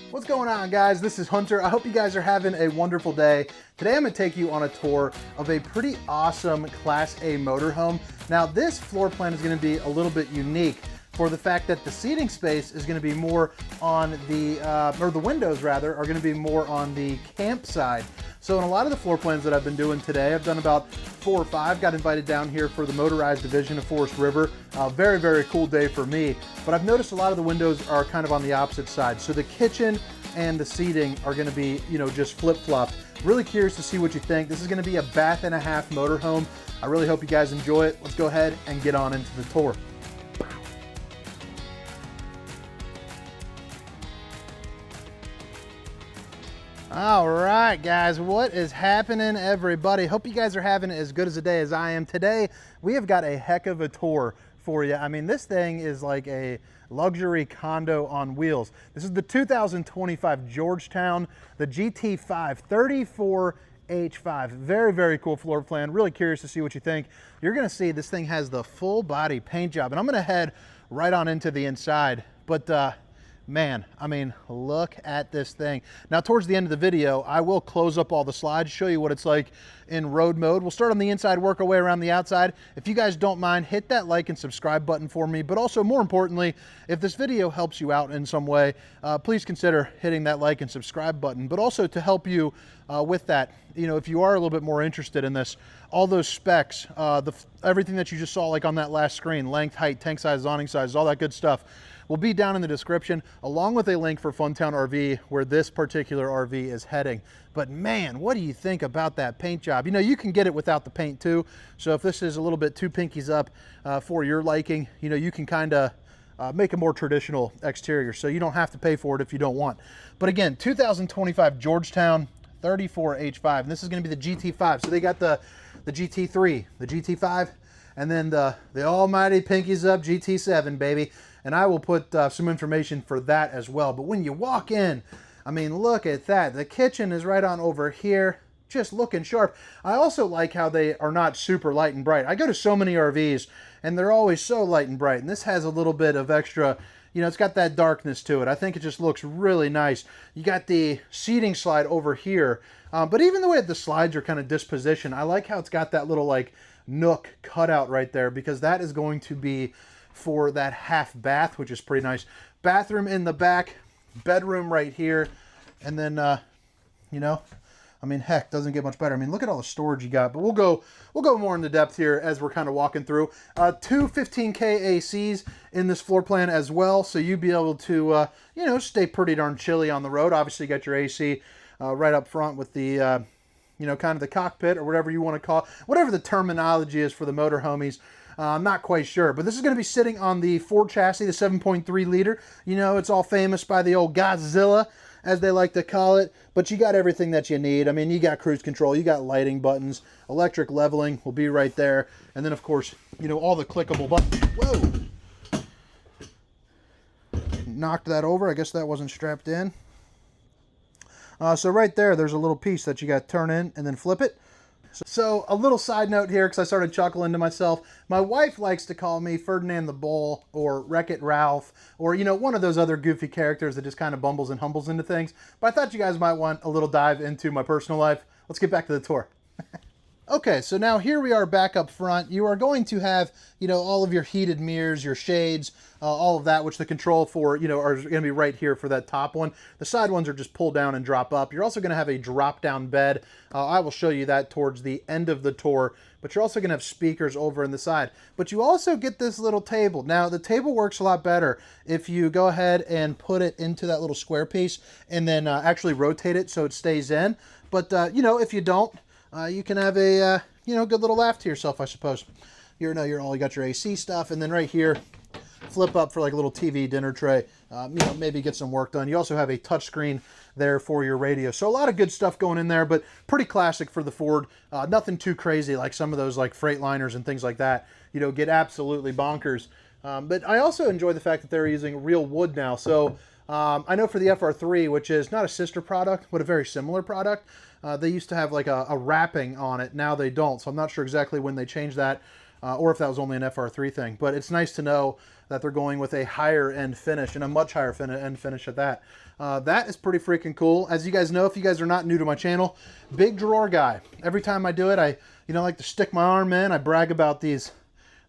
What's going on, guys? This is Hunter. I hope you guys are having a wonderful day. Today I'm going to take you on a tour of a pretty awesome Class A motorhome. Now this floor plan is going to be a little bit unique for the fact that the seating space is going to be more on the, or the windows rather, are going to be more on the camp side. So in a lot of the floor plans that I've been doing today, I've done about 4 or 5, got invited down here for the motorized division of Forest River. Very, very cool day for me. But I've noticed a lot of the windows are kind of on the opposite side. So the kitchen and the seating are going to be, you know, just flip-flopped. Really curious to see what you think. This is going to be a bath-and-a-half motorhome. I really hope you guys enjoy it. Let's go ahead and get on into the tour. All right, guys, what is happening, everybody? Hope you guys are having as good as a day as I am. Today, we have got a heck of a tour for you. I mean, this thing is like a luxury condo on wheels. This is the 2025 Georgetown, the GT5 34H5. Very, very cool floor plan. Really curious to see what you think. You're gonna see this thing has the full body paint job, and I'm gonna head right on into the inside. But man, I mean, look at this thing. Now, towards the end of the video, I will close up all the slides, show you what it's like in road mode. We'll start on the inside, work our way around the outside. If you guys don't mind, hit that like and subscribe button for me. But also, more importantly, if this video helps you out in some way, please consider hitting that like and subscribe button. But also to help you with that, you know, if you are a little bit more interested in this, all those specs, everything that you just saw like on that last screen, length, height, tank size, awning size, all that good stuff, will be down in the description, along with a link for Funtown RV, where this particular RV is heading. But man, what do you think about that paint job? You know, you can get it without the paint too. So if this is a little bit too pinkies up for your liking, you know, you can kind of make a more traditional exterior. So you don't have to pay for it if you don't want. But again, 2025 Georgetown 34H5, and this is going to be the GT5. So they got the GT3, the GT5, and then the almighty pinkies up GT7, baby. And I will put some information for that as well. But when you walk in, I mean, look at that. The kitchen is right on over here, just looking sharp. I also like how they are not super light and bright. I go to so many RVs, and they're always so light and bright. And this has a little bit of extra, you know, it's got that darkness to it. I think it just looks really nice. You got the seating slide over here. But even the way that the slides are kind of dispositioned, I like how it's got that little, like, nook cutout right there, because that is going to be for that half bath, which is pretty nice. Bathroom in the back, bedroom right here, and then you know, I mean, heck, doesn't get much better. I mean, look at all the storage you got. But we'll go more into depth here as we're kind of walking through. 2 15K ACs in this floor plan as well, so you'll be able to you know, stay pretty darn chilly on the road. Obviously, you got your AC right up front with the you know, kind of the cockpit, or whatever you want to call it, whatever the terminology is for the motor homies. I'm not quite sure, but this is going to be sitting on the Ford chassis, the 7.3 liter. You know, it's all famous by the old Godzilla, as they like to call it, but you got everything that you need. I mean, you got cruise control, you got lighting buttons, electric leveling will be right there, and then, of course, you know, all the clickable buttons. Whoa! Knocked that over. I guess that wasn't strapped in. So right there, there's a little piece that you got to turn in and then flip it. So a little side note here, because I started chuckling to myself. My wife likes to call me Ferdinand the Bull, or Wreck-It Ralph, or, you know, one of those other goofy characters that just kind of bumbles and humbles into things. But I thought you guys might want a little dive into my personal life. Let's get back to the tour. Okay, so now here we are back up front. You are going to have, you know, all of your heated mirrors, your shades, all of that, which the control for, you know, are going to be right here for that top one. The side ones are just pull down and drop up. You're also going to have a drop down bed. I will show you that towards the end of the tour, but you're also going to have speakers over in the side. But you also get this little table. Now, the table works a lot better if you go ahead and put it into that little square piece and then actually rotate it so it stays in. But, you know, if you don't, you can have a, you know, good little laugh to yourself, I suppose. You know, you got your AC stuff, and then right here, flip up for like a little TV dinner tray. You know, maybe get some work done. You also have a touchscreen there for your radio. So a lot of good stuff going in there, but pretty classic for the Ford. Nothing too crazy like some of those like Freightliners and things like that, you know, get absolutely bonkers. But I also enjoy the fact that they're using real wood now. So I know for the FR3, which is not a sister product, but a very similar product, they used to have like a wrapping on it. Now they don't. So I'm not sure exactly when they changed that. or if that was only an FR3 thing. But it's nice to know that they're going with a higher end finish, and a much higher end finish at that. That is pretty freaking cool. As you guys know, if you guys are not new to my channel, big drawer guy. Every time I do it, I like to stick my arm in. I brag about these,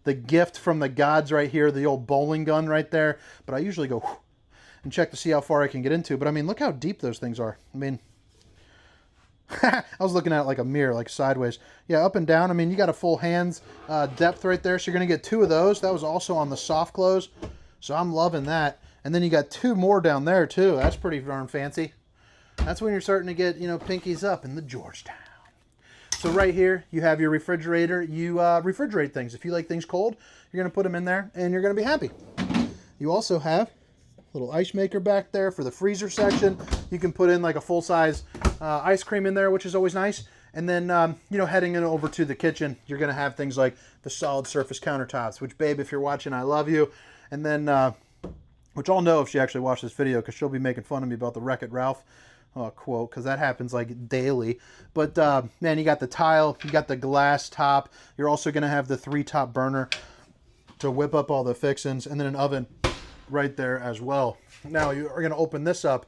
the gift from the gods right here, the old bowling gun right there. But I usually go and check to see how far I can get into. But I mean, look how deep those things are. I mean, I was looking at it like a mirror, like sideways. Yeah, up and down. I mean, you got a full hands depth right there. So you're going to get 2 of those. That was also on the soft close. So I'm loving that. And then you got 2 more down there too. That's pretty darn fancy. That's when you're starting to get, pinkies up in the Georgetown. So right here, you have your refrigerator. You refrigerate things. If you like things cold, you're going to put them in there and you're going to be happy. You also have a little ice maker back there for the freezer section. You can put in like a full-size ice cream in there, which is always nice. And then, heading in over to the kitchen, you're going to have things like the solid surface countertops, which, babe, if you're watching, I love you. And then, which I'll know if she actually watched this video, because she'll be making fun of me about the Wreck-It Ralph quote, because that happens like daily. But, man, you got the tile, you got the glass top. You're also going to have the 3-top burner to whip up all the fixings, and then an oven right there as well. Now, you are going to open this up.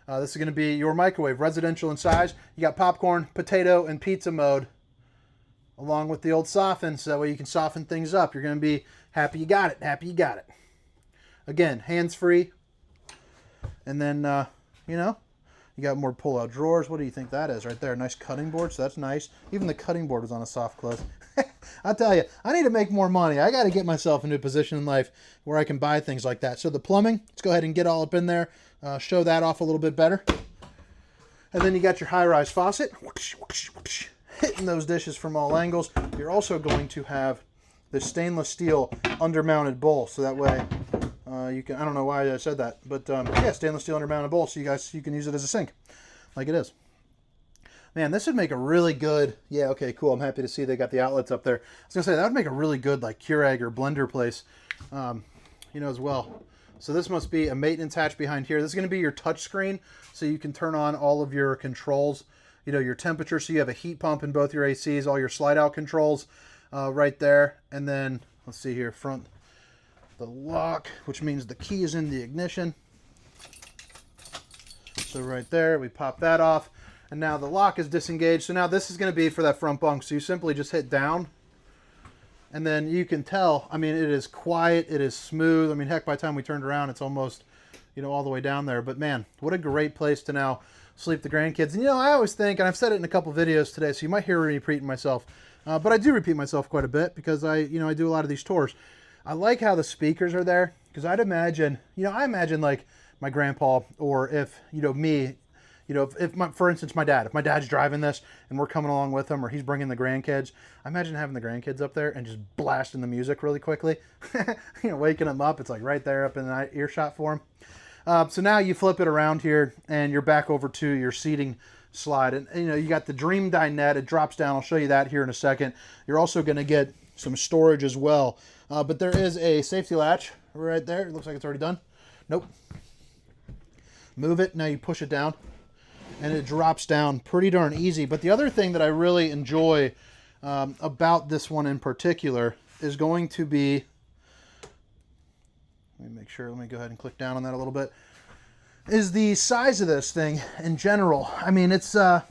This is going to be your microwave, residential in size. You got popcorn, potato, and pizza mode, along with the old soften, so that way you can soften things up. You're going to be happy you got it, happy you got it. Again, hands-free. And then, you got more pull-out drawers. What do you think that is right there? Nice cutting board, so that's nice. Even the cutting board was on a soft close. I'll tell you, I need to make more money. I got to get myself into a position in life where I can buy things like that. So the plumbing, let's go ahead and get all up in there. Show that off a little bit better. And then you got your high-rise faucet. Hitting those dishes from all angles. You're also going to have the stainless steel undermounted bowl. So that way you can, I don't know why I said that, but yeah, stainless steel undermounted bowl. So you can use it as a sink like it is. Man, this would make a really good, yeah, okay, cool. I'm happy to see they got the outlets up there. I was going to say, that would make a really good, like, Keurig or blender place, as well. So this must be a maintenance hatch behind here. This is going to be your touch screen, so you can turn on all of your controls, your temperature. So you have a heat pump in both your ACs, all your slide-out controls right there. And then, let's see here, front, the lock, which means the key is in the ignition. So right there, we pop that off. And now the lock is disengaged. So now this is going to be for that front bunk. So you simply just hit down. And then you can tell, I mean, it is quiet. It is smooth. I mean, heck, by the time we turned around, it's almost, all the way down there. But man, what a great place to now sleep the grandkids. And I always think, and I've said it in a couple videos today, so you might hear me repeating myself. But I do repeat myself quite a bit because I do a lot of these tours. I like how the speakers are there. Because I'd imagine, I imagine like my grandpa, or if, me, for instance, my dad, if my dad's driving this and we're coming along with him, or he's bringing the grandkids, I imagine having the grandkids up there and just blasting the music really quickly, waking them up. It's like right there up in the earshot for them. So now you flip it around here and you're back over to your seating slide. And, you got the Dream dinette. It drops down. I'll show you that here in a second. You're also going to get some storage as well. But there is a safety latch right there. It looks like it's already done. Nope. Move it. Now you push it down. And it drops down pretty darn easy. But the other thing that I really enjoy about this one in particular is going to be, let me make sure, let me go ahead and click down on that a little bit, is the size of this thing in general. I mean, it's a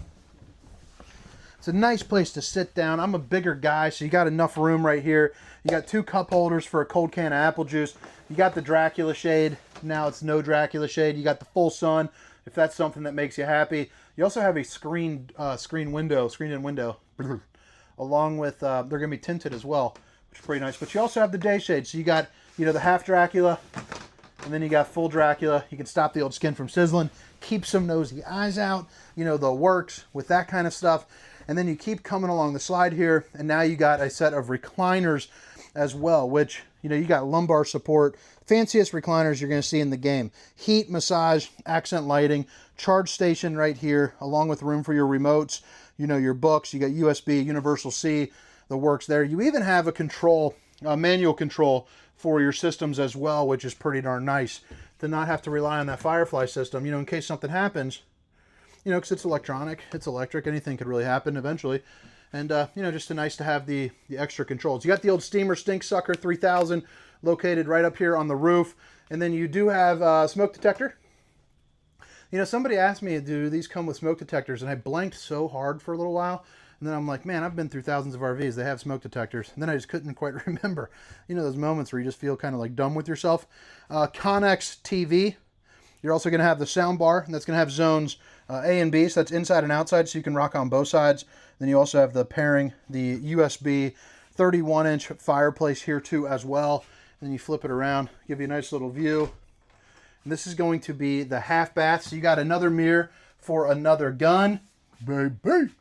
nice place to sit down. I'm a bigger guy, so you got enough room right here. You got 2 cup holders for a cold can of apple juice. You got the Dracula shade. Now it's no Dracula shade. You got the full sun, if that's something that makes you happy. You also have a screen in window, along with, they're going to be tinted as well, which is pretty nice. But you also have the day shade. So you got, the half Dracula, and then you got full Dracula. You can stop the old skin from sizzling, keep some nosy eyes out, the works with that kind of stuff. And then you keep coming along the slide here, and now you got a set of recliners as well, which, you got lumbar support, fanciest recliners you're going to see in the game. Heat, massage, accent lighting, charge station right here, along with room for your remotes, your books. You got USB, Universal C, the works there. You even have a control, manual control for your systems as well, which is pretty darn nice to not have to rely on that Firefly system, in case something happens. Because it's electronic, it's electric, anything could really happen eventually. And, you know, just nice to have the extra controls. You got the old steamer stink sucker 3000 located right up here on the roof. And then you do have a smoke detector. You know, somebody asked me, do these come with smoke detectors? And I blanked so hard for a little while. And then I'm like, man, I've been through thousands of RVs. They have smoke detectors. And then I just couldn't quite remember. You know, those moments where you just feel kind of like dumb with yourself. Connex TV. You're also going to have the sound bar. And that's going to have zones A and B. So that's inside and outside. So you can rock on both sides. Then you also have the pairing, the USB 31-inch fireplace here too as well. And then you flip it around. Give you a nice little view. And this is going to be the half bath. So you got another mirror for another gun. Baby.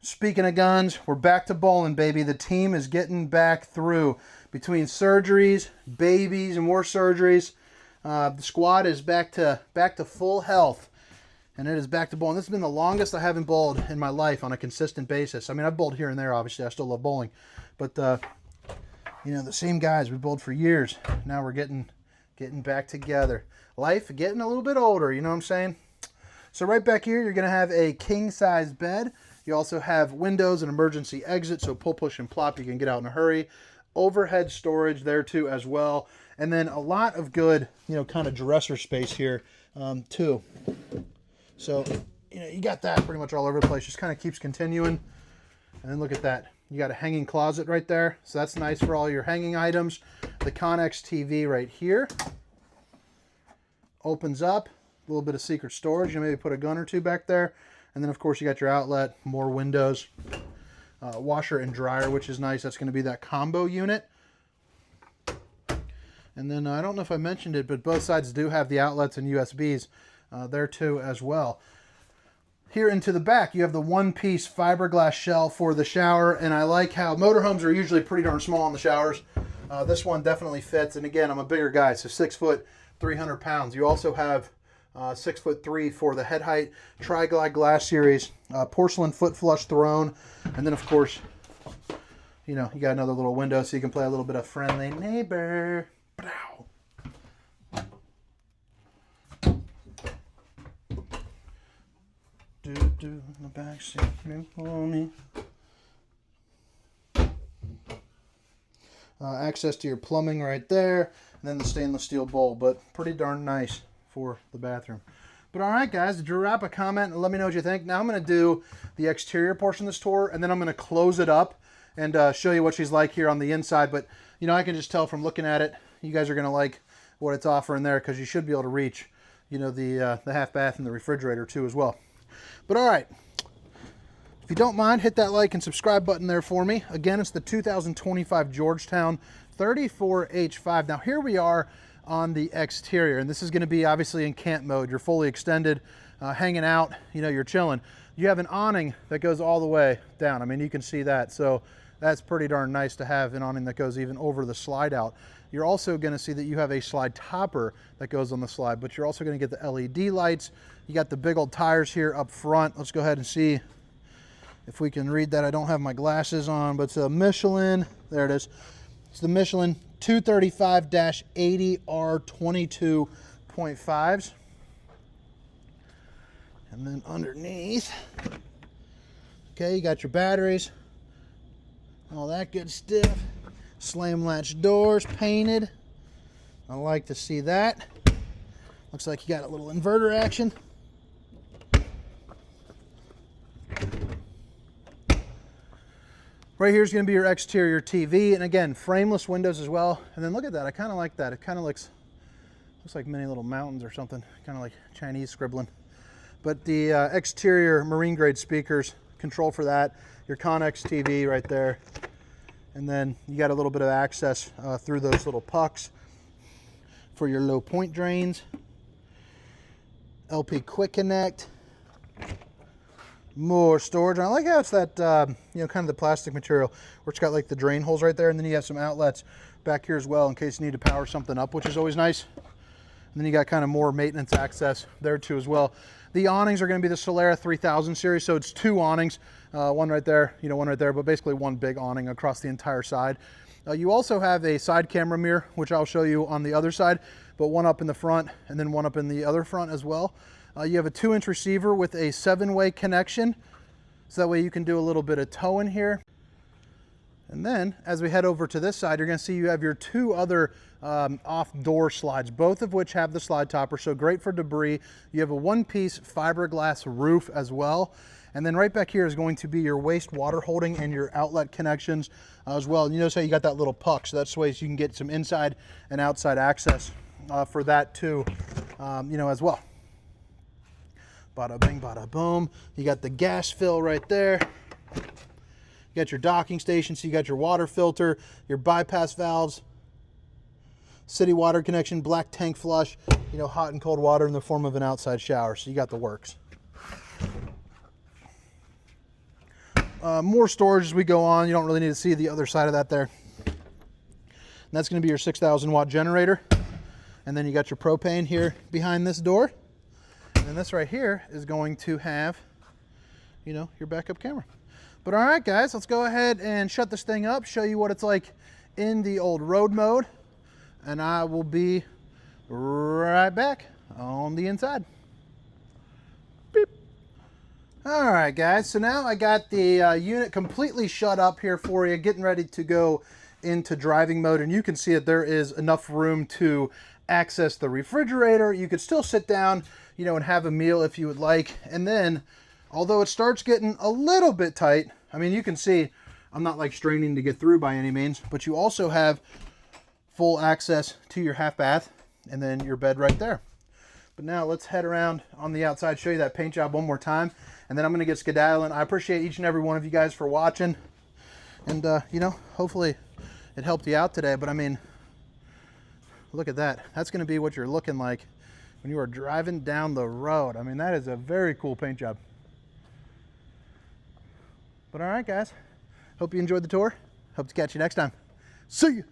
Speaking of guns, we're back to bowling, baby. The team is getting back through. Between surgeries, babies, and more surgeries, the squad is back to full health. And it is back to bowling. This has been the longest I haven't bowled in my life on a consistent basis. I mean, I've bowled here and there, obviously. I still love bowling. But, you know, the same guys. We bowled for years. Now we're getting back together. Life getting a little bit older, you know what I'm saying? So right back here, you're going to have a king-size bed. You also have windows and emergency exit, so pull, push, and plop. You can get out in a hurry. Overhead storage there too as well. And then a lot of good, you know, kind of dresser space here too. So, you know, you got that pretty much all over the place. Just kind of keeps continuing. And then look at that. You got a hanging closet right there. So that's nice for all your hanging items. The Connex TV right here. Opens up. A little bit of secret storage. You maybe put a gun or two back there. And then, of course, you got your outlet, more windows, washer and dryer, which is nice. That's going to be that combo unit. And then, I don't know if I mentioned it, but both sides do have the outlets and USBs there, too, as well. Here into the back, you have the one-piece fiberglass shell for the shower. And I like how motorhomes are usually pretty darn small in the showers. This one definitely fits. And, again, I'm a bigger guy, so 6 foot, 300 pounds. You also have 6'3" for the head height, Tri-Glide Glass Series, porcelain foot flush throne, and then of course, you know, you got another little window so you can play a little bit of friendly neighbor. Do in the back seat for me. Access to your plumbing right there, and then the stainless steel bowl, but pretty darn nice for the bathroom. But all right, guys, drop a comment and let me know what you think. Now I'm going to do the exterior portion of this tour, and then I'm going to close it up and show you what she's like here on the inside. But, you know, I can just tell from looking at it, you guys are going to like what it's offering there, because you should be able to reach, you know, the half bath and the refrigerator too as well. But all right, if you don't mind, hit that like and subscribe button there for me. Again, it's the 2025 Georgetown 34H5. Now here we are on the exterior, and this is going to be obviously in camp mode. You're fully extended, hanging out, you know, you're chilling. You have an awning that goes all the way down. I mean, you can see that, so that's pretty darn nice to have an awning that goes even over the slide out. You're also going to see that you have a slide topper that goes on the slide, but you're also going to get the LED lights. You got the big old tires here up front. Let's go ahead and see if we can read that. I don't have my glasses on, but it's a Michelin. There it is. It's the Michelin 235-80R 22.5s. And then underneath, okay, you got your batteries, all that good stuff. Slam latch doors painted. I like to see that. Looks like you got a little inverter action. Right here is going to be your exterior TV, and again, frameless windows as well. And then look at that, I kind of like that. It kind of looks like many little mountains or something, kind of like Chinese scribbling. But the exterior marine grade speakers, control for that, your Connex TV right there. And then you got a little bit of access through those little pucks for your low point drains. LP Quick Connect. More storage. And I like how it's that, you know, kind of the plastic material where it's got like the drain holes right there. And then you have some outlets back here as well in case you need to power something up, which is always nice. And then you got kind of more maintenance access there too as well. The awnings are going to be the Solera 3000 series. So it's two awnings, one right there, you know, one right there, but basically one big awning across the entire side. You also have a side camera mirror, which I'll show you on the other side, but one up in the front and then one up in the other front as well. You have a 2-inch receiver with a 7-way connection. So that way you can do a little bit of towing here. And then as we head over to this side, you're gonna see you have your two other off door slides, both of which have the slide topper, so great for debris. You have a one-piece fiberglass roof as well. And then right back here is going to be your waste water holding and your outlet connections as well. And you notice how you got that little puck, so that's the way you can get some inside and outside access for that too, you know, as well. Bada bing, bada boom. You got the gas fill right there. You got your docking station, so you got your water filter, your bypass valves, city water connection, black tank flush, you know, hot and cold water in the form of an outside shower, so you got the works. More storage as we go on. You don't really need to see the other side of that there. And that's going to be your 6,000 watt generator. And then you got your propane here behind this door. And then this right here is going to have, you know, your backup camera. But all right, guys, let's go ahead and shut this thing up, show you what it's like in the old road mode, and I will be right back on the inside. Beep. All right, guys, so now I got the unit completely shut up here for you, getting ready to go into driving mode, and you can see that there is enough room to access the refrigerator. You could still sit down, you know, and have a meal if you would like, and then although it starts getting a little bit tight, I mean, you can see I'm not like straining to get through by any means, but you also have full access to your half bath and then your bed right there. But now let's head around on the outside, show you that paint job one more time, and then I'm gonna get skedaddling. I appreciate each and every one of you guys for watching, and you know, hopefully it helped you out today. But I mean, look at that. That's gonna be what you're looking like when you are driving down the road. I mean, that is a very cool paint job. But all right, guys, hope you enjoyed the tour. Hope to catch you next time. See you.